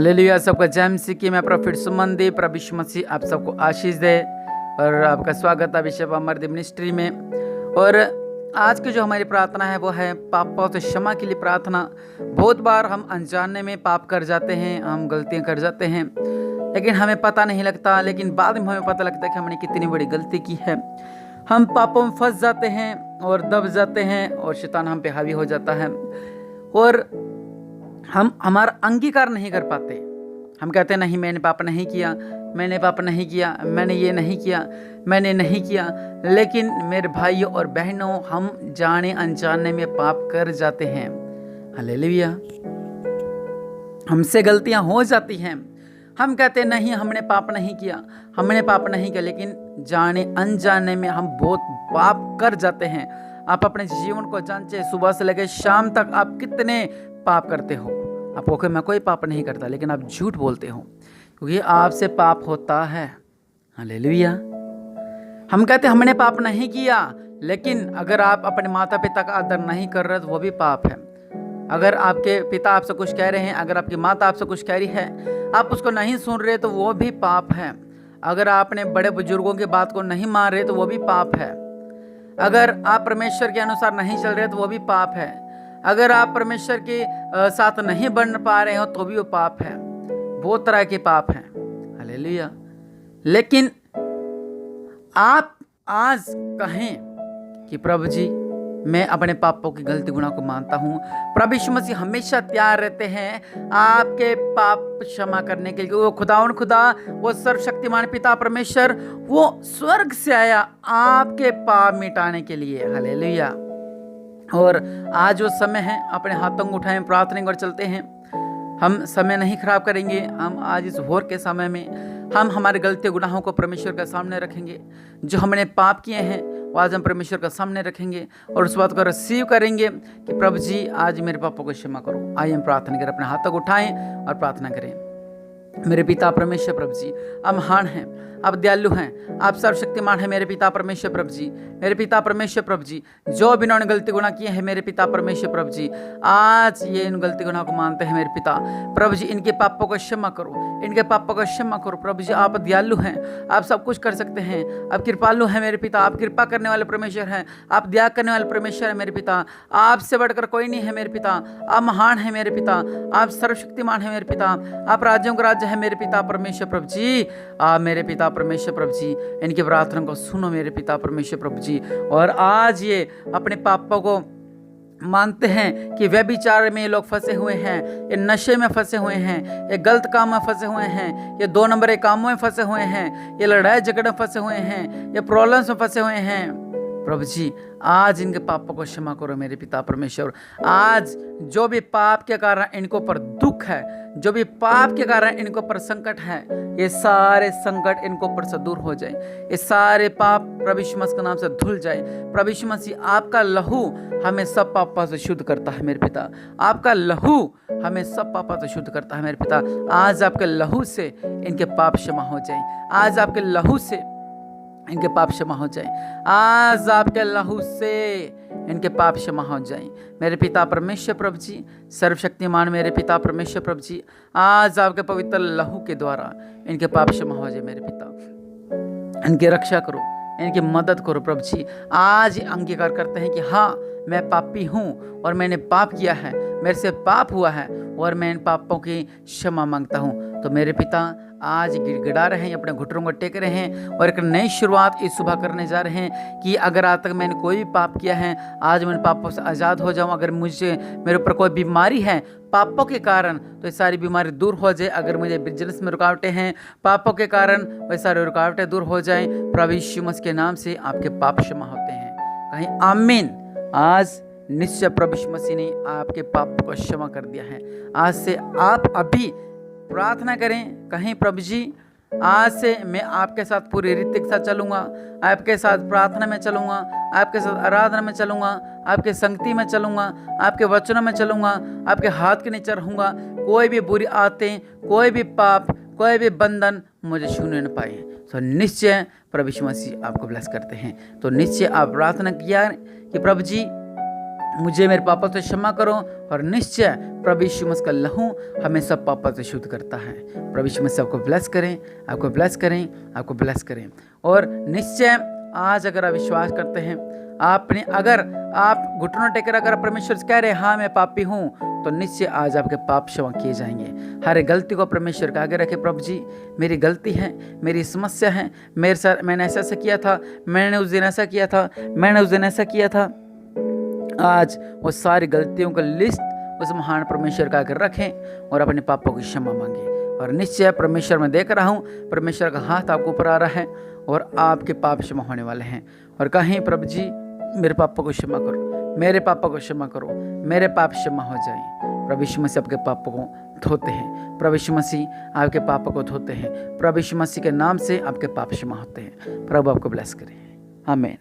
Hallelujah. सबका जय मसीह की। मैं प्रॉफिट सुमन दे प्रभु यीशु मसीह आप सबको आशीष दे और आपका स्वागत है अभिषेक अमरदीप मिनिस्ट्री में। और आज की जो हमारी प्रार्थना है वो है पापों से क्षमा के लिए प्रार्थना। बहुत बार हम अनजाने में पाप कर जाते हैं, हम गलतियां कर जाते हैं, लेकिन हमें पता नहीं लगता। लेकिन बाद में हमें पता लगता है कि हमने कितनी बड़ी गलती की है। हम पापों में फंस जाते हैं और दब जाते हैं और शैतान हम पे हावी हो जाता है और हम हमारा अंगीकार नहीं कर पाते। हम कहते हैं नहीं, मैंने पाप नहीं किया, मैंने पाप नहीं किया, मैंने ये नहीं किया, मैंने नहीं किया। लेकिन मेरे भाइयों और बहनों, हम जाने अनजाने में पाप कर जाते हैं। हालेलुया। हमसे गलतियां हो जाती हैं। हम कहते हैं नहीं, हमने पाप नहीं किया, हमने पाप नहीं किया, लेकिन जाने अनजाने में हम बहुत पाप कर जाते हैं। आप अपने जीवन को जांचें, सुबह से लेकर शाम तक आप कितने पाप करते हो। आप कहोगे मैं कोई पाप नहीं करता, लेकिन आप झूठ बोलते हो, क्योंकि आपसे पाप होता है। हालेलुया। हम कहते हैं हमने पाप नहीं किया, लेकिन अगर आप अपने माता पिता का आदर नहीं कर रहे तो वो भी पाप है। अगर आपके पिता आपसे कुछ कह रहे हैं, अगर आपकी माता आपसे कुछ कह रही है, आप उसको नहीं सुन रहे तो वो भी पाप है। अगर आपने बड़े बुजुर्गों की बात को नहीं मान रहे तो वो भी पाप है। अगर आप परमेश्वर के अनुसार नहीं चल रहे तो वो भी पाप है। अगर आप परमेश्वर के साथ नहीं बन पा रहे हो तो भी वो पाप है। बहुत तरह के पाप हैं। हालेलुया। लेकिन आप आज कहें कि प्रभु जी, मैं अपने पापों की गलती गुनाह को मानता हूँ। प्रभु यीशु मसीह हमेशा तैयार रहते हैं आपके पाप क्षमा करने के लिए। वो खुदा, वो सर्वशक्तिमान पिता परमेश्वर, वो स्वर्ग से आया आपके पाप मिटाने के लिए। हालेलुया। और आज वो समय है, अपने हाथों को उठाएं, प्रार्थना कर चलते हैं। हम समय नहीं खराब करेंगे। हम आज इस भोर के समय में हम हमारे गलती गुनाहों को परमेश्वर के सामने रखेंगे। जो हमने पाप किए हैं वो आज हम परमेश्वर के सामने रखेंगे और उस बात को रिसीव करेंगे कि प्रभु जी, आज मेरे पापों को क्षमा करो। आइए हम प्रार्थना करें, अपने हाथों को उठाएं और प्रार्थना करें। मेरे पिता परमेश्वर प्रभु जी, आप महान हैं, आप दयालु हैं, आप सर्वशक्तिमान हैं। मेरे पिता परमेश्वर प्रभु जी, मेरे पिता परमेश्वर प्रभु जी, जो भी इन्होंने गलती गुनाह किए हैं मेरे पिता परमेश्वर प्रभु जी, आज ये इन गलती गुनाह को मानते हैं। मेरे पिता प्रभु जी, इनके पापों को क्षमा करो, इनके पापों को क्षमा करो। प्रभु जी, आप दयालु हैं, आप सब कुछ कर सकते हैं, आप कृपालु हैं। मेरे पिता, आप कृपा करने वाले परमेश्वर हैं, आप दया करने वाले परमेश्वर हैं। मेरे पिता, आपसे बढ़कर कोई नहीं है। मेरे पिता, आप महान हैं। मेरे पिता, आप सर्वशक्तिमान हैं। मेरे पिता, आप राज्यों का राज्य है। मेरे पिता परमेश्वर प्रभु जी, आप मेरे पिता परमेश्वर प्रभु जी, इनकी प्रार्थना को सुनो मेरे पिता परमेश्वर प्रभु जी। और आज ये अपने पापों को मानते हैं कि व्यभिचार में ये लोग फंसे हुए हैं, ये नशे में फंसे हुए हैं, ये गलत काम में फंसे हुए हैं, ये 2 नंबर के कामों में फंसे हुए हैं, ये लड़ाई झगड़े में फंसे हुए हैं, ये प्रॉब्लम्स में फंसे हुए हैं। प्रभु जी, आज इनके पापों को क्षमा करो मेरे पिता परमेश्वर। आज जो भी पाप के कारण इनको पर दुख है, जो भी पाप के कारण इनको पर संकट है, ये सारे संकट इनको पर से दूर हो जाए। ये सारे पाप प्रभु यीशु मसीह के नाम से धुल जाए। प्रभु यीशु मसीह, आपका लहू हमें सब पापों से शुद्ध करता है। मेरे पिता, आपका लहू हमें सब पापों से शुद्ध करता है। मेरे पिता, आज आपके लहू से इनके पाप क्षमा हो जाए। आज आपके लहू से इनके पाप क्षमा हो जाए। आज आपके लहू से इनके पाप क्षमा हो जाए। मेरे पिता परमेश्वर प्रभु जी, सर्वशक्तिमान मेरे पिता परमेश्वर प्रभु जी, आज आपके पवित्र लहू के द्वारा इनके पाप क्षमा हो जाए। मेरे पिता, इनकी रक्षा करो, इनकी मदद करो। प्रभु जी, आज अंगीकार करते हैं कि हाँ, मैं पापी हूँ और मैंने पाप किया है, मेरे से पाप हुआ है और मैं इन पापों की क्षमा मांगता हूँ। तो मेरे पिता, आज गिड़गिड़ा रहे हैं, अपने घुटनों को टेक रहे हैं और एक नई शुरुआत इस सुबह करने जा रहे हैं कि अगर आज तक मैंने कोई भी पाप किया है, आज मैं पापों से आज़ाद हो जाऊं। अगर मेरे ऊपर कोई बीमारी है पापों के कारण, तो ये सारी बीमारी दूर हो जाए। अगर मुझे बिजनेस में रुकावटें हैं पापों के कारण, वह सारी रुकावटें दूर हो जाएं। प्रभु यीशु मसीह के नाम से आपके पाप क्षमा होते हैं। कहीं आमीन। आज निश्चय प्रभु यीशु मसीह ने आपके पापों को क्षमा कर दिया है। आज से आप अभी प्रार्थना करें, कहीं प्रभु जी, आज से मैं आपके साथ पूरी रीति के साथ चलूँगा, आपके साथ प्रार्थना में चलूँगा, आपके साथ आराधना में चलूँगा, आपके संगति में चलूँगा, आपके वचनों में चलूँगा, आपके हाथ के नीचे रहूँगा। कोई भी बुरी आदतें, कोई भी पाप, कोई भी बंधन मुझे छूने न पाए। तो निश्चय प्रभु यीशु मसीह आपको ब्लेस करते हैं। तो निश्चय आप प्रार्थना किया कि प्रभु जी, मुझे मेरे पापों से क्षमा करो, और निश्चय प्रभु यीशु मसीह का लहू हमें सब पापों से शुद्ध करता है। प्रभु यीशु मसीह आपको ब्लेस करें, आपको ब्लेस करें, आपको ब्लेस करें। और निश्चय आज अगर आप विश्वास करते हैं, आपने अगर आप घुटनों टेकर अगर परमेश्वर से कह रहे हैं हाँ मैं पापी हूँ, तो निश्चय आज आपके पाप क्षमा किए जाएंगे। हर एक गलती को परमेश्वर के आगे रखे, प्रभु जी मेरी गलती है, मेरी समस्या है, मेरे साथ मैंने ऐसा ऐसा किया था, मैंने उस दिन ऐसा किया था, मैंने उस दिन ऐसा किया था। आज वो सारी गलतियों का लिस्ट उस महान परमेश्वर का आगे रखें और अपने पापों की क्षमा मांगे। और निश्चय परमेश्वर मैं देख रहा हूँ, परमेश्वर का हाथ आपको ऊपर आ रहा है और आपके पाप क्षमा होने वाले हैं। और कहीं प्रभु जी मेरे पापों को क्षमा करो, मेरे पापों को क्षमा करो, मेरे पाप क्षमा हो जाए। प्रभु यीशु मसीह आपके पापों को धोते हैं, प्रभु यीशु मसीह आपके पापों को धोते हैं। प्रभु यीशु मसीह के नाम से आपके पाप क्षमा होते हैं। प्रभु आपको ब्लेस करें, आमीन।